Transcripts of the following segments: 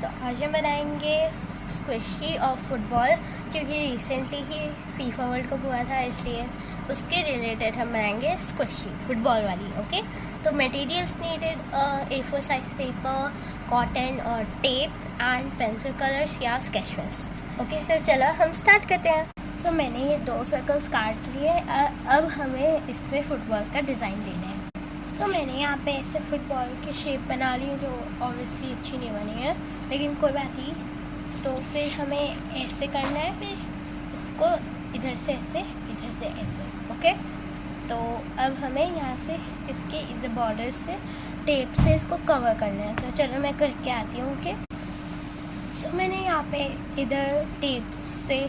तो आज हम बनाएंगे स्क्विशी और फुटबॉल, क्योंकि रिसेंटली ही फीफा वर्ल्ड कप हुआ था, इसलिए उसके रिलेटेड हम बनाएंगे स्क्विशी फुटबॉल वाली। ओके, तो materials needed A4 size paper, cotton और टेप एंड पेंसिल कलर्स या स्केच पेन्स। ओके, तो चलो हम स्टार्ट करते हैं। सो मैंने ये 2 सर्कल्स काट लिए। अब हमें इसमें फुटबॉल का डिज़ाइन देना है। सो मैंने यहाँ पे ऐसे फुटबॉल की शेप बना ली, जो ऑब्वियसली अच्छी नहीं बनी है, लेकिन कोई बात नहीं। तो फिर हमें ऐसे करना है, फिर इसको इधर से ऐसे, इधर से ऐसे। ओके, तो अब हमें यहाँ से इसके इधर बॉर्डर से टेप से इसको कवर करना है। तो चलो मैं करके आती हूँ। ओके, सो मैंने यहाँ पे इधर टेप से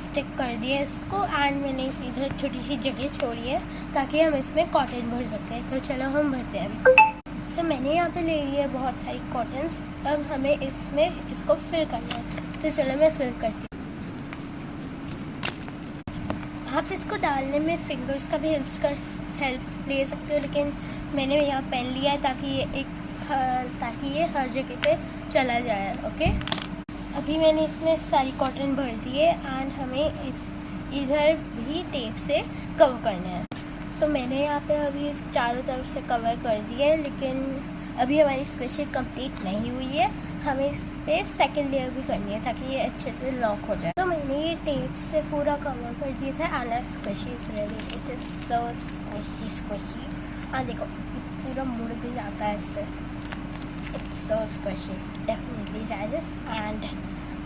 स्टिक कर दिया इसको, एंड मैंने इधर छोटी सी जगह छोड़ी है ताकि हम इसमें कॉटन भर सकते हैं। तो चलो हम भरते हैं अभी। सो मैंने यहाँ पे ले लिया है बहुत सारी कॉटन्स। अब हमें इसमें इसको फिल करना है। तो चलो मैं फिल करती हूँ। आप इसको डालने में फिंगर्स का भी हेल्प ले सकते हो, लेकिन मैंने यहाँ पेन लिया है ताकि ये हर जगह पे चला जाए। ओके, अभी मैंने इसमें सारी कॉटन भर दी है एंड हमें इधर भी टेप से कवर करना है। सो मैंने यहाँ पे अभी इस चारों तरफ से कवर कर दिया है, लेकिन अभी हमारी स्क्विशी कंप्लीट नहीं हुई है। हमें इस पर सेकेंड लेयर भी करनी है ताकि ये अच्छे से लॉक हो जाए। तो मैंने ये टेप से पूरा कवर कर दिया था and squishy is ready. It is so squishy. हाँ देखो, ये पूरा मुड़ भी जाता है इससे। It's so squishy. Definitely try this. And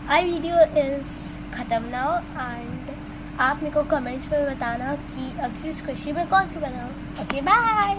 our video is ख़त्म now. And आप मेरे को कमेंट्स में बताना कि अगली स्क्विशी में कौन सी बनाऊँ। Okay, bye.